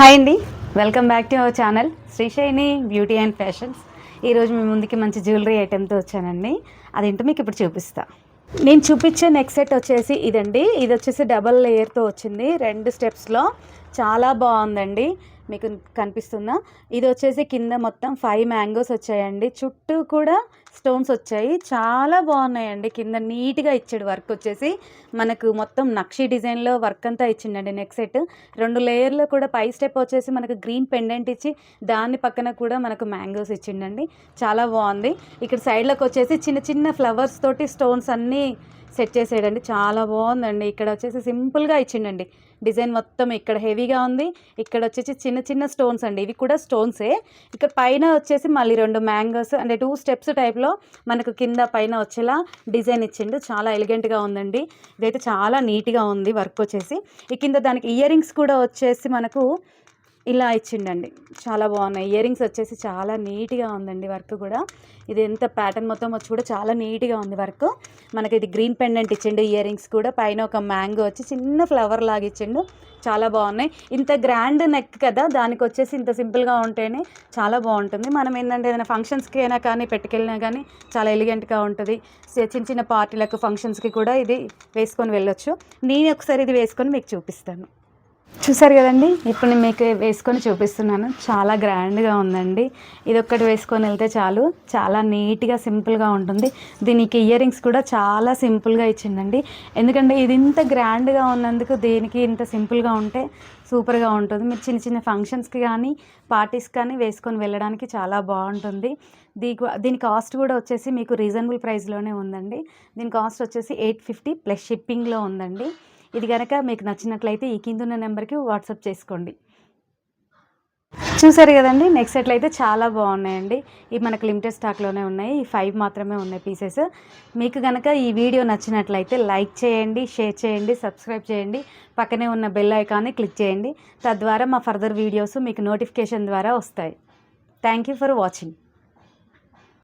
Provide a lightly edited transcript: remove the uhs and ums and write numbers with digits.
Hi అండి, welcome back to our channel Srishaini beauty and fashions. ఈరోజు మీ ముందుకి మంచి జ్యువెలరీ ఐటెంతో వచ్చానండి. అదేంటో మీకు ఇప్పుడు చూపిస్తా. నేను చూపించే నెక్ సెట్ వచ్చేసి ఇదండి. ఇది వచ్చేసి డబల్ లేయర్తో వచ్చింది, 2 స్టెప్స్లో. చాలా బాగుందండి. మీకు కనిపిస్తుందా? ఇది వచ్చేసి కింద మొత్తం 5 మ్యాంగోస్ వచ్చాయండి. చుట్టూ కూడా స్టోన్స్ వచ్చాయి. చాలా బాగున్నాయండి. కింద నీట్గా ఇచ్చాడు వర్క్ వచ్చేసి. మనకు మొత్తం నక్షి డిజైన్లో వర్క్ అంతా ఇచ్చిండండి నెక్ సెట్. 2 లేయర్లో కూడా పై స్టెప్ వచ్చేసి మనకు గ్రీన్ పెండెంట్ ఇచ్చి దాని పక్కన కూడా మనకు మ్యాంగోస్ ఇచ్చిండండి. చాలా బాగుంది. ఇక్కడ సైడ్లోకి వచ్చేసి చిన్న చిన్న ఫ్లవర్స్ తోటి స్టోన్స్ అన్నీ సెట్ చేసేయండి. చాలా బాగుందండి. ఇక్కడ వచ్చేసి సింపుల్గా ఇచ్చిండండి డిజైన్ మొత్తం. ఇక్కడ హెవీగా ఉంది. ఇక్కడ వచ్చేసి చిన్న చిన్న స్టోన్స్ అండి, ఇవి కూడా స్టోన్సే. ఇక్కడ పైన వచ్చేసి మళ్ళీ 2 మ్యాంగోస్ అంటే 2 స్టెప్స్ టైప్లో మనకు కింద పైన వచ్చేలా డిజైన్ ఇచ్చిండు. చాలా ఎలిగెంట్గా ఉందండి. ఇదైతే చాలా నీట్గా ఉంది వర్క్ వచ్చేసి. ఈ కింద దానికి ఇయర్ రింగ్స్ కూడా వచ్చేసి మనకు ఇలా ఇచ్చిండండి. చాలా బాగున్నాయి. ఇయర్ రింగ్స్ వచ్చేసి చాలా నీట్గా ఉందండి వర్క్ కూడా. ఇది ఎంత ప్యాటర్న్ మొత్తం వచ్చి కూడా చాలా నీట్గా ఉంది వర్క్. మనకి ఇది గ్రీన్ పెండెంట్ ఇచ్చిండు. ఇయర్ రింగ్స్ కూడా పైన ఒక మ్యాంగో వచ్చి చిన్న ఫ్లవర్ లాగా ఇచ్చిండు. చాలా బాగున్నాయి. ఇంత గ్రాండ్ నెక్ కదా, దానికి వచ్చేసి ఇంత సింపుల్గా ఉంటేనే చాలా బాగుంటుంది. మనం ఏంటంటే ఏదైనా ఫంక్షన్స్కి అయినా కానీ పెట్టుకెళ్ళినా కానీ చాలా ఎలిగెంట్గా ఉంటుంది. చిన్న చిన్న పార్టీలకు ఫంక్షన్స్కి కూడా ఇది వేసుకొని వెళ్ళొచ్చు. నేను ఒకసారి ఇది వేసుకొని మీకు చూపిస్తాను. చూసారు కదండి, ఇప్పుడు నేను మీకు వేసుకొని చూపిస్తున్నాను. చాలా గ్రాండ్గా ఉందండి. ఇది ఒక్కటి వేసుకొని వెళ్తే చాలు, చాలా నీట్గా సింపుల్గా ఉంటుంది. దీనికి ఇయర్ రింగ్స్ కూడా చాలా సింపుల్గా ఇచ్చిందండి. ఎందుకంటే ఇది ఇంత గ్రాండ్గా ఉన్నందుకు దీనికి ఇంత సింపుల్గా ఉంటే సూపర్గా ఉంటుంది. మీరు చిన్న చిన్న ఫంక్షన్స్కి కానీ పార్టీస్కి కానీ వేసుకొని వెళ్ళడానికి చాలా బాగుంటుంది. దీని కాస్ట్ కూడా వచ్చేసి మీకు రీజనబుల్ ప్రైస్లోనే ఉందండి. దీని కాస్ట్ వచ్చేసి 850 ప్లస్ షిప్పింగ్లో ఉందండి. ఇది కనుక మీకు నచ్చినట్లయితే ఈ కింద ఉన్న నెంబర్కి వాట్సాప్ చేసుకోండి. చూసారు కదండి, నెక్స్ట్ సెట్లు అయితే చాలా బాగున్నాయండి. ఇవి మనకు లిమిటెడ్ స్టాక్లోనే ఉన్నాయి. ఈ 5 మాత్రమే ఉన్నాయి పీసెస్. మీకు కనుక ఈ వీడియో నచ్చినట్లయితే లైక్ చేయండి, షేర్ చేయండి, సబ్స్క్రైబ్ చేయండి. పక్కనే ఉన్న బెల్ ఐకాన్ని క్లిక్ చేయండి. తద్వారా మా ఫర్దర్ వీడియోస్ మీకు నోటిఫికేషన్ ద్వారా వస్తాయి. Thank you for watching.